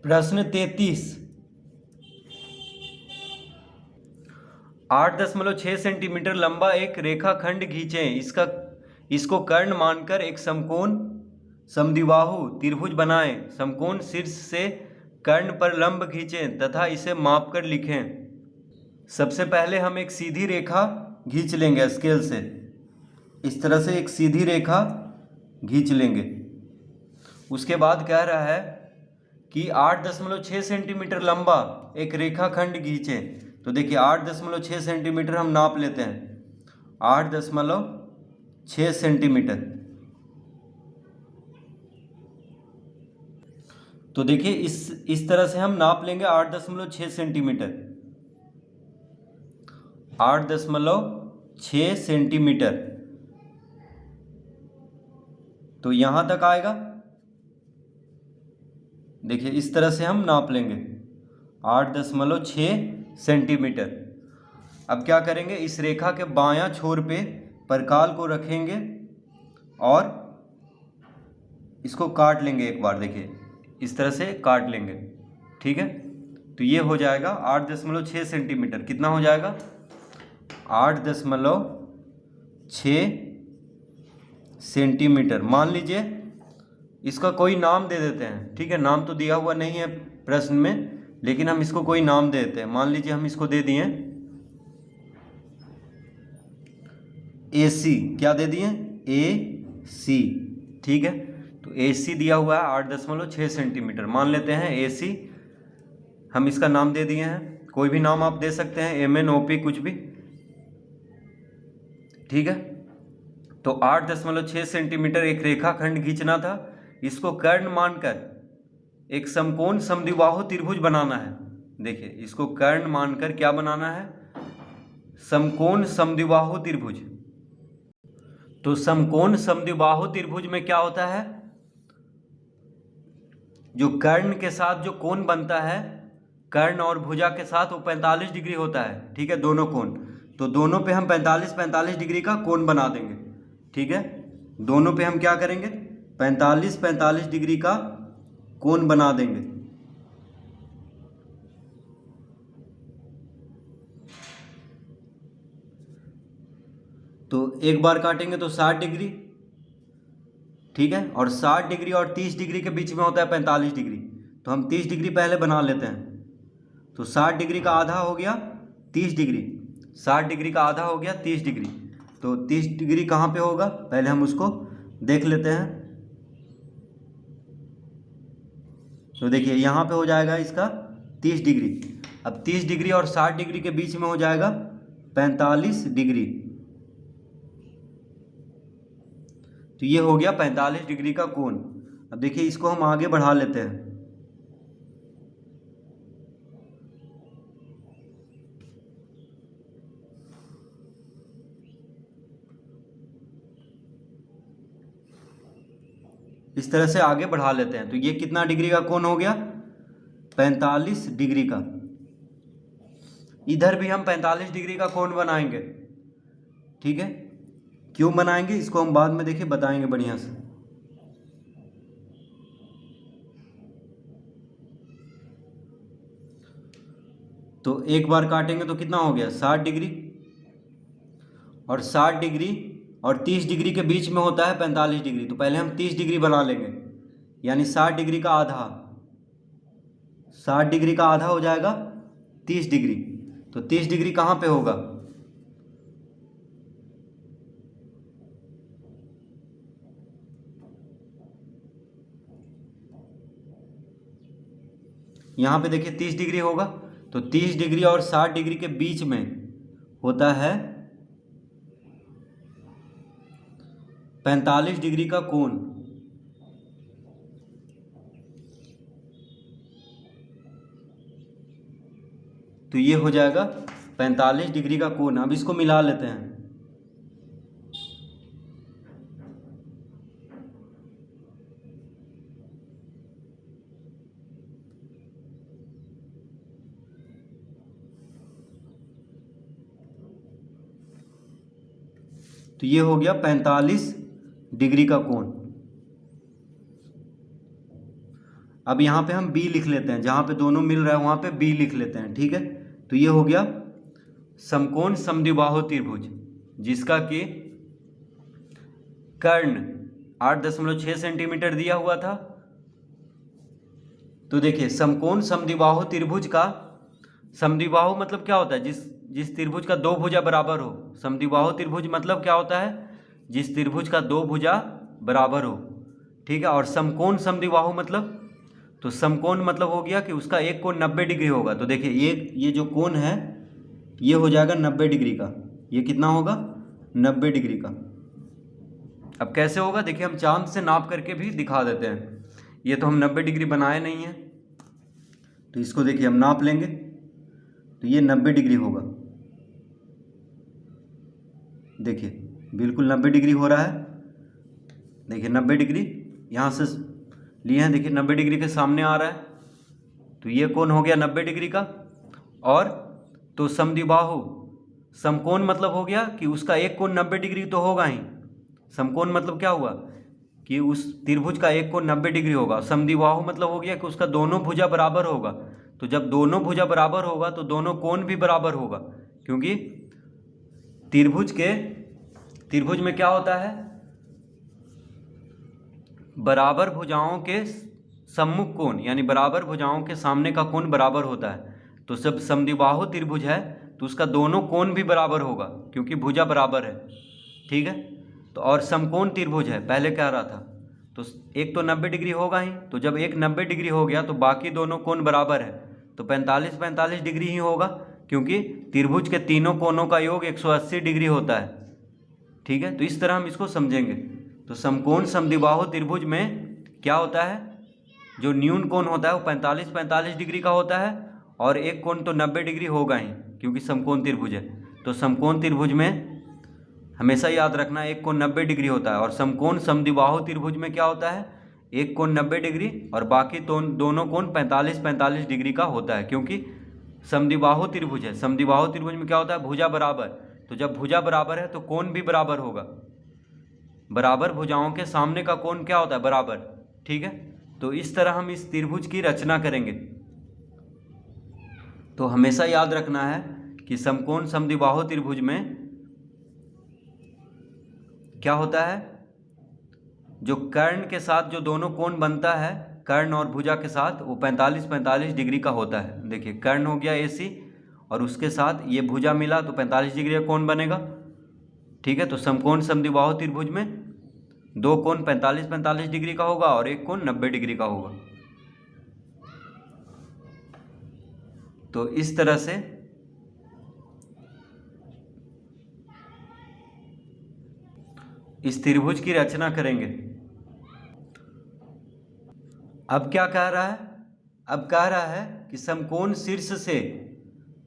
प्रश्न 33। 8.6 सेंटीमीटर लंबा एक रेखाखंड खींचें। इसको कर्ण मानकर एक समकोण समद्विबाहु त्रिभुज बनाएं। समकोण शीर्ष से कर्ण पर लंब खींचें तथा इसे मापकर लिखें। सबसे पहले हम एक सीधी रेखा खींच लेंगे स्केल से। इस तरह से एक सीधी रेखा खींच लेंगे। उसके बाद कह रहा है कि 8.6 सेंटीमीटर लंबा एक रेखाखंड खींचें। तो देखिए 8.6 सेंटीमीटर हम नाप लेते हैं। 8.6 सेंटीमीटर। तो देखिए इस तरह से हम नाप लेंगे 8.6 सेंटीमीटर। 8.6 सेंटीमीटर तो यहां तक आएगा। देखिए इस तरह से हम नाप लेंगे 8.6 सेंटीमीटर। अब क्या करेंगे, इस रेखा के बायां छोर पे परकाल को रखेंगे और इसको काट लेंगे एक बार। देखिए इस तरह से काट लेंगे, ठीक है। तो ये हो जाएगा 8.6 सेंटीमीटर। कितना हो जाएगा? 8.6 सेंटीमीटर। मान लीजिए इसका कोई नाम दे देते हैं, ठीक है। नाम तो दिया हुआ नहीं है प्रश्न में, लेकिन हम इसको कोई नाम दे देते हैं। मान लीजिए हम इसको दे दिए AC। क्या दे दिए? AC, ठीक है। तो AC दिया हुआ है 8.6 सेंटीमीटर। मान लेते हैं AC, हम इसका नाम दे दिए हैं। कोई भी नाम आप दे सकते हैं, MNOP कुछ भी, ठीक है। तो 8.6 सेंटीमीटर एक रेखाखंड खींचना था। इसको कर्ण मानकर एक समकोण समद्विबाहु त्रिभुज बनाना है। देखिए इसको कर्ण मानकर क्या बनाना है? समकोण समद्विबाहु त्रिभुज। तो समकोण समद्विबाहु त्रिभुज में क्या होता है? जो कर्ण के साथ जो कोण बनता है, कर्ण और भुजा के साथ, वो 45 डिग्री होता है, ठीक है। दोनों कोण, तो दोनों पे हम 45 डिग्री का कोण बना देंगे, ठीक है। दोनों पे हम क्या करेंगे? 45 डिग्री का कोण बना देंगे। तो एक बार काटेंगे तो 60 डिग्री, ठीक है। और 60 डिग्री और 30 डिग्री के बीच में होता है 45 डिग्री। तो हम 30 डिग्री पहले बना लेते हैं। तो 60 डिग्री का आधा हो गया 30 डिग्री। 60 डिग्री का आधा हो गया 30 डिग्री। तो 30 डिग्री कहाँ पे होगा, पहले हम उसको देख लेते हैं। तो देखिए यहाँ पे हो जाएगा इसका 30 डिग्री। अब 30 डिग्री और 60 डिग्री के बीच में हो जाएगा 45 डिग्री। तो ये हो गया 45 डिग्री का कोण। अब देखिए इसको हम आगे बढ़ा लेते हैं। इस तरह से आगे बढ़ा लेते हैं। तो ये कितना डिग्री का कोण हो गया? 45 डिग्री का। इधर भी हम 45 डिग्री का कोण बनाएंगे, ठीक है। क्यों बनाएंगे इसको हम बाद में देखिए बताएंगे बढ़िया से। तो एक बार काटेंगे तो कितना हो गया? 60 डिग्री। और 60 डिग्री और 30 डिग्री के बीच में होता है 45 डिग्री। तो पहले हम 30 डिग्री बना लेंगे, यानी 60 डिग्री का आधा। 60 डिग्री का आधा हो जाएगा 30 डिग्री। तो 30 डिग्री कहाँ पे होगा? यहाँ पे देखिए 30 डिग्री होगा। तो 30 डिग्री और 60 डिग्री के बीच में होता है 45 डिग्री का कोण। तो ये हो जाएगा 45 डिग्री का कोण। अब इसको मिला लेते हैं। तो ये हो गया 45 डिग्री का कोण। अब यहाँ पे हम बी लिख लेते हैं, जहाँ पे दोनों मिल रहा है वहाँ पे बी लिख लेते हैं, ठीक है। तो ये हो गया समकोण समद्विबाहु त्रिभुज, जिसका कि कर्ण 8.6 सेंटीमीटर दिया हुआ था। तो देखिए समकोण समद्विबाहु त्रिभुज का, समद्विबाहु मतलब क्या होता है, जिस त्रिभुज का दो भुजा बराबर हो। समद्विबाहु त्रिभुज मतलब क्या होता है, जिस त्रिभुज का दो भुजा बराबर हो, ठीक है। और समकोण समद्विबाहु मतलब, तो समकोण मतलब हो गया कि उसका एक कोण 90 डिग्री होगा। तो देखिए ये जो कोण है ये हो जाएगा 90 डिग्री का। ये कितना होगा, 90 डिग्री का। अब कैसे होगा, देखिए हम चांद से नाप करके भी दिखा देते हैं। ये तो हम 90 डिग्री बनाए नहीं हैं, तो इसको देखिए हम नाप लेंगे, तो ये 90 डिग्री होगा। देखिए बिल्कुल 90 डिग्री हो रहा है। देखिए 90 डिग्री यहाँ से लिए हैं, देखिए 90 डिग्री के सामने आ रहा है, तो ये कोण हो गया 90 डिग्री का। और तो समद्विबाहु, समकोण मतलब हो गया कि उसका एक कोण 90 डिग्री तो होगा ही। समकोण मतलब क्या हुआ कि उस त्रिभुज का एक कोण 90 डिग्री होगा। समद्विबाहु मतलब हो गया कि उसका दोनों भुजा बराबर होगा। तो जब दोनों भुजा बराबर होगा तो दोनों कोण भी बराबर होगा, क्योंकि त्रिभुज में क्या होता है, बराबर भुजाओं के सम्मुख कोण, यानी बराबर भुजाओं के सामने का कोण बराबर होता है। तो जब समद्विबाहु त्रिभुज है तो उसका दोनों कोण भी बराबर होगा, क्योंकि भुजा बराबर है, ठीक है। तो और समकोण त्रिभुज है, पहले कह रहा था, तो एक तो 90 डिग्री होगा ही। तो जब एक 90 डिग्री हो गया तो बाकी दोनों कोण बराबर है, तो 45 डिग्री ही होगा, क्योंकि त्रिभुज के तीनों कोणों का योग 180 डिग्री होता है, ठीक है। तो इस तरह हम इसको समझेंगे। तो समकोण समद्विबाहु त्रिभुज में क्या होता है, जो न्यून कोण होता है वो 45 डिग्री का होता है, और एक कोण तो 90 डिग्री होगा ही, क्योंकि समकोण त्रिभुज है। तो समकोण त्रिभुज में हमेशा याद रखना एक कोण 90 डिग्री होता है। और समकोण समद्विबाहु त्रिभुज में क्या होता है, एक कोण 90 डिग्री और बाकी दोनों कोण 45 डिग्री का होता है, क्योंकि समद्विबाहु त्रिभुज है। समद्विबाहु त्रिभुज में क्या होता है, भुजा बराबर। तो जब भुजा बराबर है तो कोण भी बराबर होगा। बराबर भुजाओं के सामने का कोण क्या होता है, बराबर, ठीक है। तो इस तरह हम इस त्रिभुज की रचना करेंगे। तो हमेशा याद रखना है कि समकोण समद्विबाहु त्रिभुज में क्या होता है, जो कर्ण के साथ जो दोनों कोण बनता है, कर्ण और भुजा के साथ, वो 45 डिग्री का होता है। देखिए कर्ण हो गया AC और उसके साथ ये भुजा मिला तो 45 डिग्री का कोण बनेगा, ठीक है। तो समकोण समद्विबाहु त्रिभुज में दो कोण 45 डिग्री का होगा और एक कोण 90 डिग्री का होगा। तो इस तरह से इस त्रिभुज की रचना करेंगे। अब क्या कह रहा है, अब कह रहा है कि समकोण शीर्ष से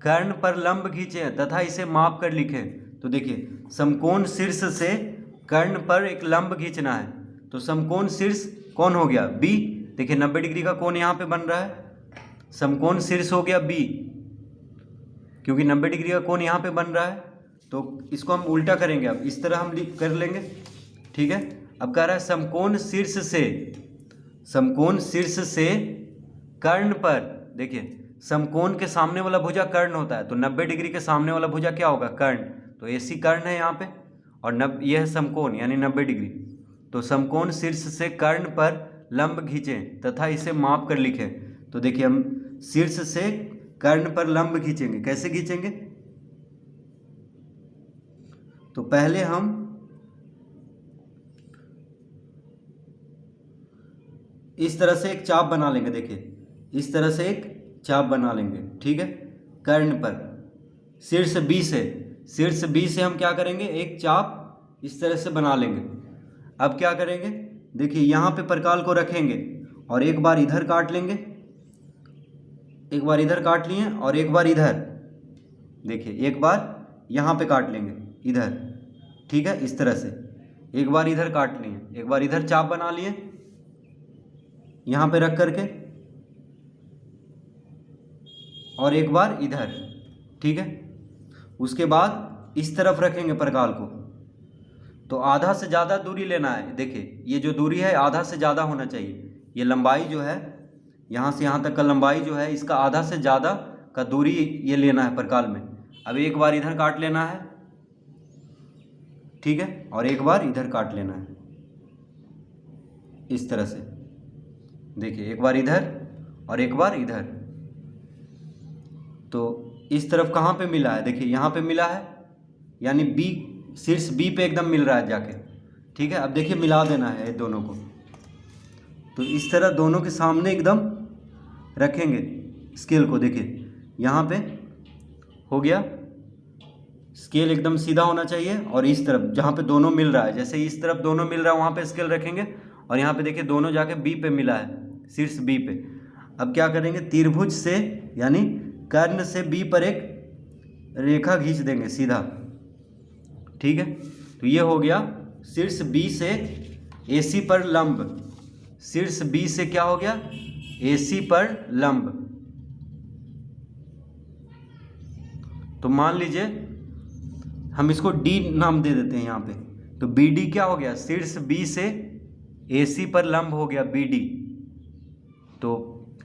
कर्ण पर लंब खींचे तथा इसे माप कर लिखें। तो देखिए समकोण शीर्ष से कर्ण पर एक लंब खींचना है। तो समकोण शीर्ष कौन हो गया, B। देखिए 90 डिग्री का कोण यहाँ पे बन रहा है, समकोण शीर्ष हो गया B, क्योंकि 90 डिग्री का कोण यहाँ पे बन रहा है। तो इसको हम उल्टा करेंगे, अब इस तरह हम कर लेंगे, ठीक है। अब कह रहा है समकोण शीर्ष से कर्ण पर, देखिए समकोण के सामने वाला भुजा कर्ण होता है, तो 90 डिग्री के सामने वाला भुजा क्या होगा, कर्ण। तो AC कर्ण है यहाँ पे, और यह है समकोण यानी 90 डिग्री। तो समकोण शीर्ष से कर्ण पर लंब खींचें तथा इसे माप कर लिखें। तो देखिए हम शीर्ष से कर्ण पर लंब खींचेंगे, कैसे खींचेंगे, तो पहले हम इस तरह से एक चाप बना लेंगे। देखिए इस तरह से एक चाप बना लेंगे, ठीक है। कर्ण पर शीर्ष B से हम क्या करेंगे, एक चाप इस तरह से बना लेंगे। अब क्या करेंगे, देखिए यहाँ पे परकाल को रखेंगे और एक बार इधर काट लेंगे, एक बार इधर काट लिए और एक बार इधर, देखिए एक बार यहाँ पे काट लेंगे इधर, ठीक है। इस तरह से एक बार इधर काट लिए, एक बार इधर चाप बना लिए यहाँ पे रख करके, और एक बार इधर, ठीक है। उसके बाद इस तरफ रखेंगे परकाल को, तो आधा से ज़्यादा दूरी लेना है। देखिए ये जो दूरी है आधा से ज़्यादा होना चाहिए, ये लंबाई जो है यहाँ से यहाँ तक का लंबाई जो है इसका आधा से ज़्यादा का दूरी ये लेना है परकाल में। अब एक बार इधर काट लेना है, ठीक है, और एक बार इधर काट लेना है इस तरह से। देखिए एक बार इधर और एक बार इधर। तो इस तरफ कहाँ पे मिला है, देखिए यहाँ पे मिला है, यानी बी, शीर्ष बी पे एकदम मिल रहा है जाके, ठीक है। अब देखिए मिला देना है दोनों को। तो इस तरह दोनों के सामने एकदम रखेंगे स्केल को। देखिए यहाँ पे हो गया, स्केल एकदम सीधा होना चाहिए, और इस तरफ जहाँ पे दोनों मिल रहा है, जैसे इस तरफ दोनों मिल रहा है वहाँ पे स्केल रखेंगे, और यहाँ पे देखिए दोनों जाके बी पे मिला है, शीर्ष बी पे। अब क्या करेंगे, त्रिभुज से यानी कर्ण से बी पर एक रेखा खींच देंगे सीधा, ठीक है। तो ये हो गया शीर्ष बी से AC पर लंब, शीर्ष बी से क्या हो गया, AC पर लंब। तो मान लीजिए हम इसको D नाम दे देते हैं यहाँ पे। तो BD क्या हो गया, शीर्ष B से AC पर लंब हो गया BD। तो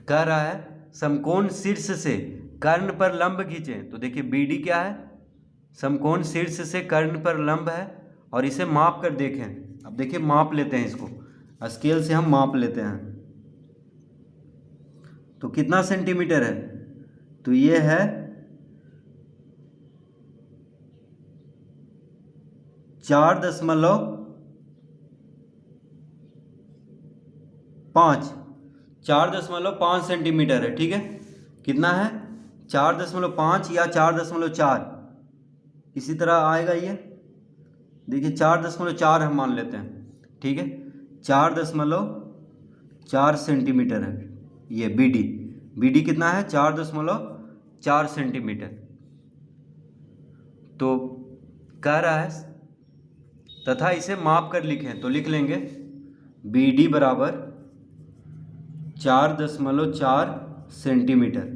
कह रहा है समकोण शीर्ष से कर्ण पर लंब खींचें। तो देखिए BD क्या है, समकोण शीर्ष से कर्ण पर लंब है, और इसे माप कर देखें। अब देखिए माप लेते हैं इसको, स्केल से हम माप लेते हैं। तो कितना सेंटीमीटर है, तो ये है 4.5 सेंटीमीटर है, ठीक है। कितना है, 4.5 या 4.4, इसी तरह आएगा ये। देखिए 4.4 हम मान लेते हैं, ठीक है। 4.4 सेंटीमीटर है ये BD कितना है, 4.4 सेंटीमीटर। तो कह रहा है तथा इसे माप कर लिखें। तो लिख लेंगे BD बराबर 4.4 सेंटीमीटर।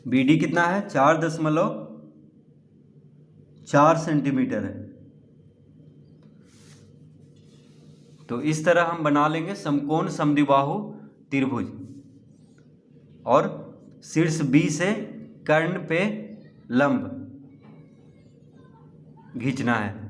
BD कितना है, 4.4 सेंटीमीटर है। तो इस तरह हम बना लेंगे समकोण समद्विबाहु त्रिभुज, और शीर्ष B से कर्ण पे लंब खींचना है।